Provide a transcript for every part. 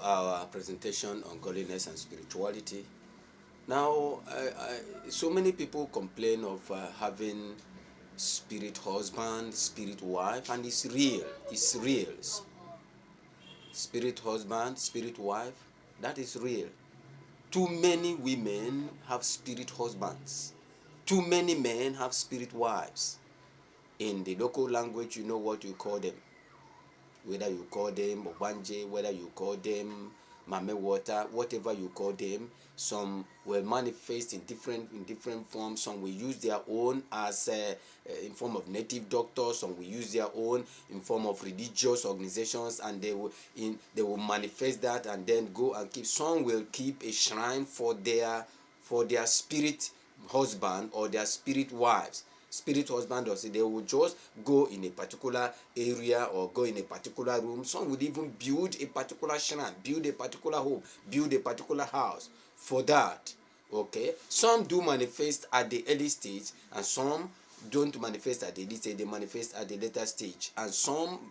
Our presentation on godliness and spirituality. Now, so many people complain of having spirit husband, spirit wife, and it's real. It's real. Spirit husband, spirit wife, that is real. Too many women have spirit husbands. Too many men have spirit wives. In the local language, you know what you call them. Whether you call them obanje, whether you call them mame water, whatever you call them, some will manifest in different forms. Some will use their own as in form of native doctors. Some will use their own in form of religious organizations, and they will manifest that and then go and keep. Some will keep a shrine for their spirit husband or their spirit wives. Spirit husband, or say they will just go in a particular area or go in a particular room. Some would even build a particular shrine, build a particular home, build a particular house for that. Okay, some do manifest at the early stage, and some don't manifest at the early stage, they manifest at the later stage. And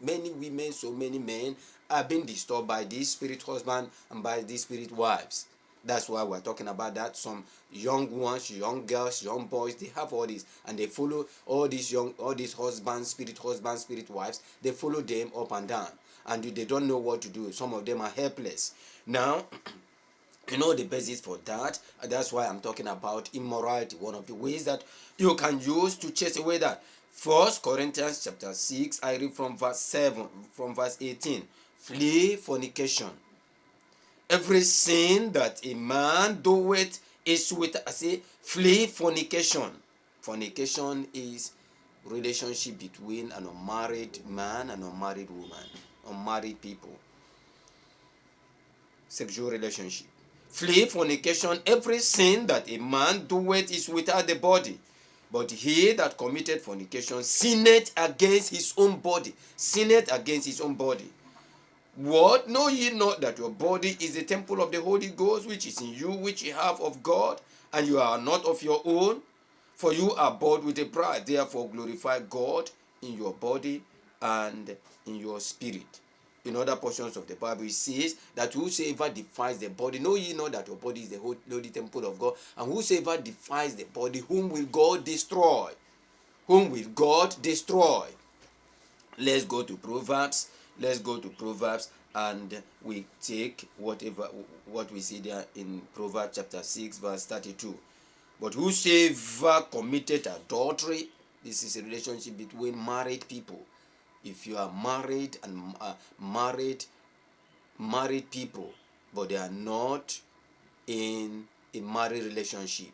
many women, so many men are being disturbed by these spirit husband and by these spirit wives. That's why we're talking about that. Some young ones, young girls, young boys, they have all this, and they follow all these husbands, spirit wives. They follow them up and down, and they don't know what to do. Some of them are helpless. Now, you know the basis for that. That's why I'm talking about immorality. One of the ways that you can use to chase away that. First Corinthians chapter 6, I read from verse 7, from verse 18. Flee fornication. Every sin that a man doeth is with, I say, flee fornication. Fornication is relationship between an unmarried man and unmarried woman, unmarried people. Sexual relationship. Flee fornication. Every sin that a man doeth is without the body. But he that committed fornication sinned against his own body. Sinned against his own body. What? Know ye not that your body is the temple of the Holy Ghost, which is in you, which ye have of God, and you are not of your own? For you are bought with a price. Therefore glorify God in your body and in your spirit. In other portions of the Bible, it says that whosoever defies the body, know ye not that your body is the holy temple of God, and whosoever defies the body, whom will God destroy? Whom will God destroy? Let's go to Proverbs. Let's go to Proverbs, and we take what we see there in Proverbs chapter 6 verse 32. But whosoever committed adultery, this is a relationship between married people. If you are married and married people, but they are not in a married relationship,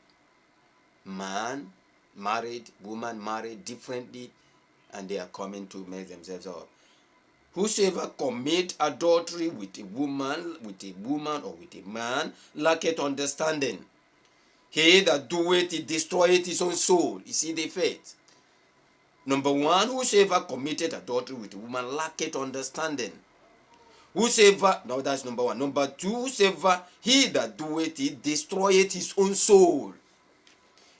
man married, woman married differently, and they are coming to mess themselves up. Whosoever commit adultery with a woman or with a man lacketh understanding. He that doeth it destroyeth his own soul. You see the faith. Number one, whosoever committed adultery with a woman lacketh understanding. Whosoever, now that's number one. Number two, whosoever he that doeth it destroyeth his own soul.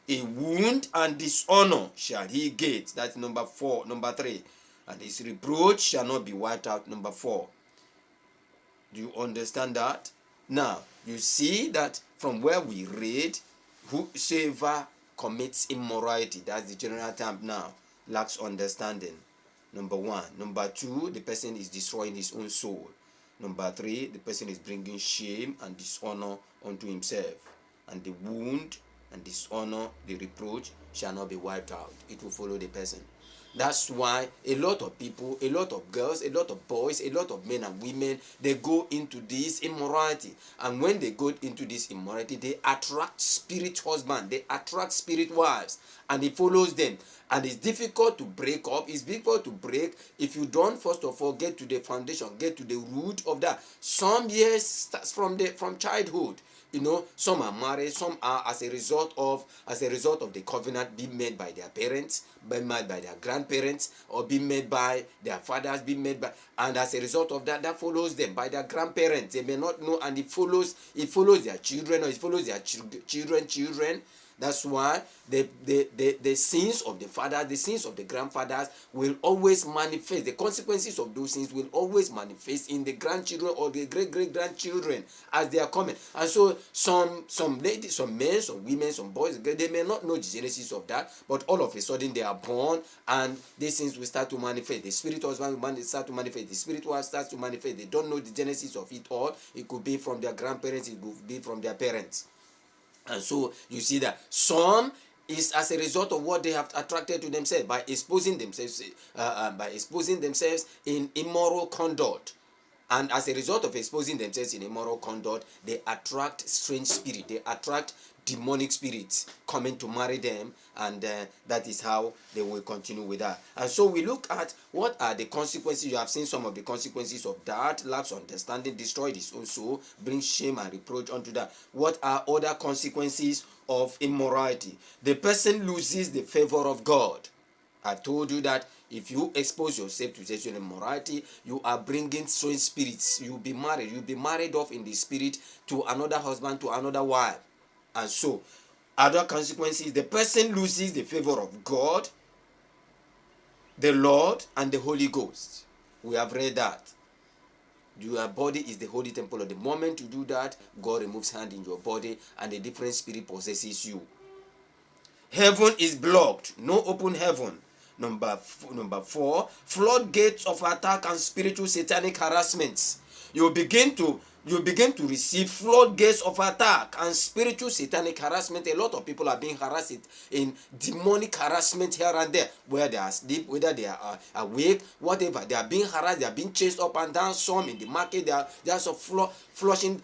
A wound and dishonor shall he get. That's number four. Number three. And his reproach shall not be wiped out. Number four. Do you understand that? Now, you see that from where we read, whosoever commits immorality, that's the general term now, lacks understanding. Number one. Number two, the person is destroying his own soul. Number three, the person is bringing shame and dishonor unto himself. And the wound and dishonor, the reproach, shall not be wiped out. It will follow the person. That's why a lot of people, a lot of girls, a lot of boys, a lot of men and women, they go into this immorality. And when they go into this immorality, they attract spirit husbands, they attract spirit wives, and it follows them. And it's difficult to break up. It's difficult to break if you don't, first of all, get to the foundation, get to the root of that. Some years starts from childhood. You know, some are married, some are as a result of the covenant being made by their parents, being made by their grandparents, or being made by their fathers, and as a result of that follows them by their grandparents. They may not know, and it follows their children, or it follows their children. That's why the sins of the fathers, the sins of the grandfathers will always manifest. The consequences of those sins will always manifest in the grandchildren or the great-great-grandchildren as they are coming. And so some ladies, some men, some women, some boys, they may not know the genesis of that, but all of a sudden they are born and these things will start to manifest. The spirit husband will start to manifest. The spirit wife starts to manifest. They don't know the genesis of it all. It could be from their grandparents. It could be from their parents. And so you see that some is as a result of what they have attracted to themselves by exposing themselves in immoral conduct. And as a result of exposing themselves in immoral conduct, they attract strange spirit. They attract demonic spirits coming to marry them, and that is how they will continue with that. And so we look at what are the consequences. You have seen some of the consequences of that. Lacks understanding, destroyed is also, brings shame and reproach unto that. What are other consequences of immorality? The person loses the favor of God. I told you that if you expose yourself to sexual immorality, you are bringing strange spirits. You'll be married off in the spirit to another husband, to another wife. And so, other consequences, the person loses the favor of God, the Lord, and the Holy Ghost. We have read that. Your body is the holy temple. At the moment you do that, God removes hand in your body and a different spirit possesses you. Heaven is blocked. No open heaven. Number 4, floodgates of attack and spiritual satanic harassments. You begin to receive floodgates of attack and spiritual satanic harassment. A lot of people are being harassed in demonic harassment here and there, where they are asleep, whether they are awake, whatever. They are being harassed, they are being chased up and down. Some in the market, they are just flushing,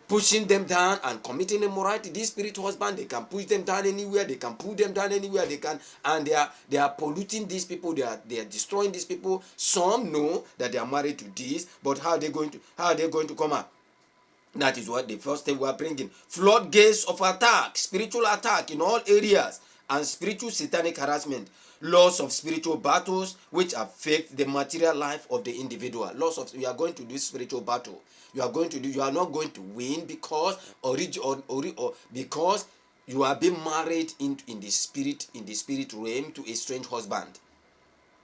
pushing them down and committing immorality. This spirit husband, they can push them down anywhere, they can pull them down anywhere they can, and they are polluting these people, they are destroying these people. Some know that they are married to this, but how are they going to come out? That is what the first thing we are bringing. Floodgates of attack, spiritual attack in all areas, and spiritual satanic harassment. Loss of spiritual battles which affect the material life of the individual. You are going to do spiritual battle. You are not going to win because because you are being married in the spirit realm to a strange husband,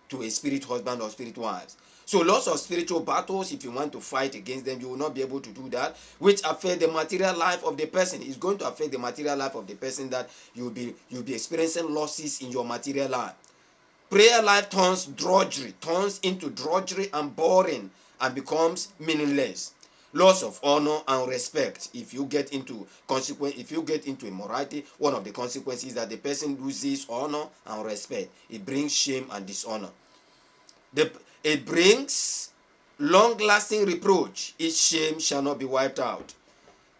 to a spirit husband or spirit wives. So lots of spiritual battles, if you want to fight against them, you will not be able to do that, which affect the material life of the person. It's going to affect the material life of the person, that you'll be experiencing losses in your material life. Prayer life turns into drudgery and boring and becomes meaningless. Loss of honor and respect. If you get into immorality, one of the consequences is that the person loses honor and respect. It brings shame and dishonor. It brings long-lasting reproach. Its shame shall not be wiped out.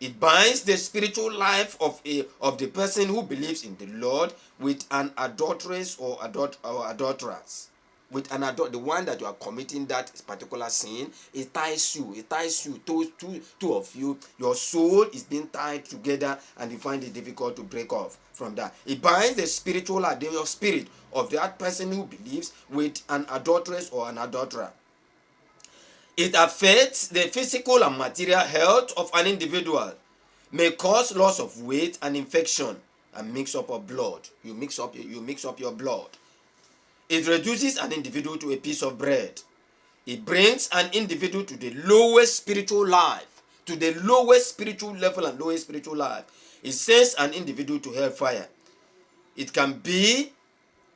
It binds the spiritual life of the person who believes in the Lord with an adulteress or adulteress. The one that you are committing that particular sin, it ties you. Two of you, your soul is being tied together, and you find it difficult to break off from that. It binds the spiritual life, your spirit of that person who believes, with an adulteress or an adulterer. It affects the physical and material health of an individual, may cause loss of weight and infection, and mix up of blood. You mix up your blood. It reduces an individual to a piece of bread. It brings an individual to the lowest spiritual life, to the lowest spiritual level and lowest spiritual life. It sends an individual to hellfire. It can be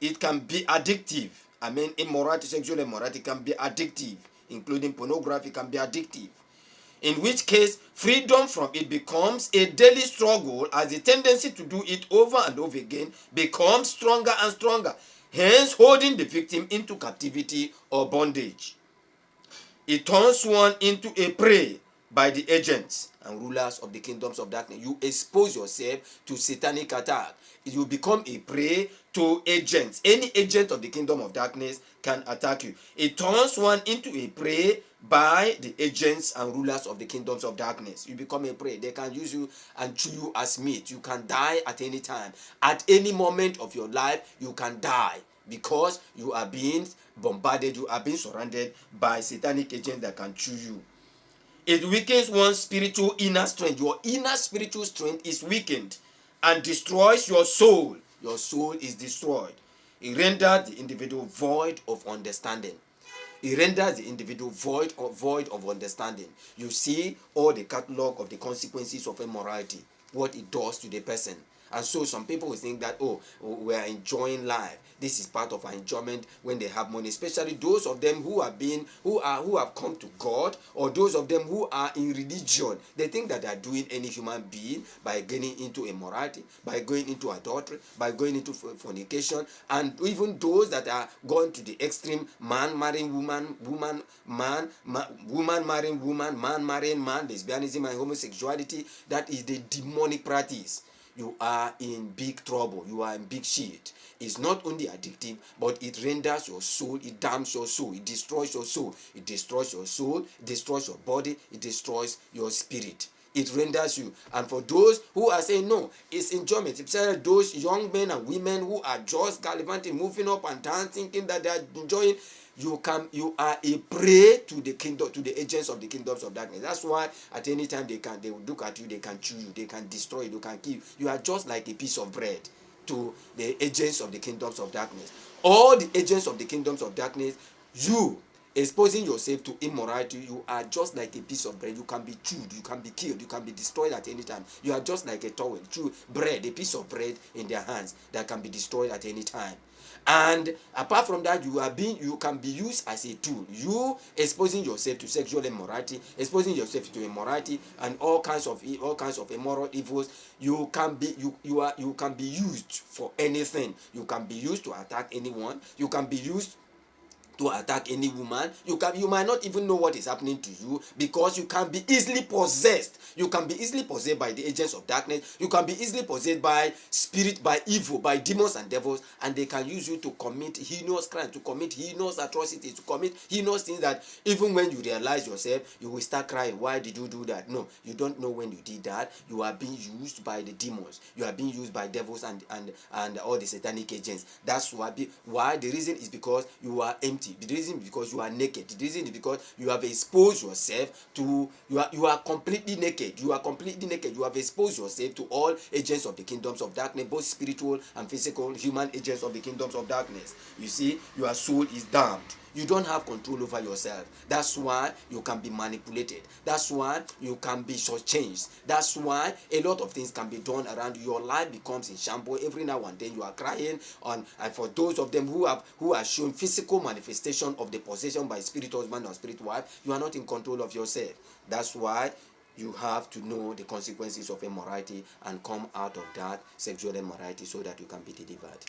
addictive. Immorality, sexual immorality can be addictive, including pornography can be addictive. In which case, freedom from it becomes a daily struggle, as the tendency to do it over and over again becomes stronger and stronger, hence holding the victim into captivity or bondage. It turns one into a prey by the agents and rulers of the kingdoms of darkness. You expose yourself to satanic attack. You become a prey to agents. Any agent of the kingdom of darkness can attack you. It turns one into a prey by the agents and rulers of the kingdoms of darkness. You become a prey. They can use you and chew you as meat. You can die at any time. At any moment of your life, you can die, because you are being bombarded, you are being surrounded by satanic agents that can chew you. It weakens one's spiritual inner strength. Your inner spiritual strength is weakened, and destroys your soul. Your soul is destroyed. It renders the individual void of understanding. It renders the individual void of understanding. You see all the catalog of the consequences of immorality, what it does to the person. And so some people will think that, oh, we are enjoying life. This is part of our enjoyment when they have money, especially those of them who have come to God, or those of them who are in religion. They think that they are doing any human being by getting into immorality, by going into adultery, by going into fornication, and even those that are going to the extreme, man marrying woman, woman marrying woman, man marrying man, lesbianism and homosexuality. That is the demonic practice. You are in big trouble. You are in big shit. It's not only addictive, but it renders your soul, it damns your soul, it destroys your soul, it destroys your soul, it destroys your body, it destroys your spirit. It renders you. And for those who are saying no, it's enjoyment, especially those young men and women who are just gallivanting, moving up and down, thinking that they are enjoying, you are a prey to the kingdom, to the agents of the kingdoms of darkness. That's why at any time they will look at you, they can chew you, they can destroy you, they can kill you. You are just like a piece of bread to the agents of the kingdoms of darkness. All the agents of the kingdoms of darkness, you exposing yourself to immorality, you are just like a piece of bread. You can be chewed, you can be killed, you can be destroyed at any time. You are just like a towel, bread, a piece of bread in their hands that can be destroyed at any time. And apart from that, you can be used as a tool. You exposing yourself to sexual immorality, exposing yourself to immorality and all kinds of immoral evils. You can be used for anything. You can be used to attack anyone. You can be used to attack any woman. You might not even know what is happening to you, because you can be easily possessed. You can be easily possessed by the agents of darkness. You can be easily possessed by spirit, by evil, by demons and devils, and they can use you to commit heinous crimes, to commit heinous atrocities, to commit heinous things that even when you realize yourself, you will start crying. Why did you do that? No, you don't know when you did that. You are being used by the demons. You are being used by devils and all the satanic agents. That's why the reason is because you are empty. The reason is because you are naked. The reason is because you have exposed yourself to, you are completely naked. You are completely naked. You have exposed yourself to all agents of the kingdoms of darkness, both spiritual and physical, human agents of the kingdoms of darkness. You see, your soul is damned. You don't have control over yourself. That's why you can be manipulated. That's why you can be shortchanged. That's why a lot of things can be done around you. Your life becomes in shambles. Every now and then you are crying on. And for those of them who are shown physical manifestation of the possession by spirit husband or spirit wife, you are not in control of yourself. That's why you have to know the consequences of immorality and come out of that sexual immorality so that you can be delivered.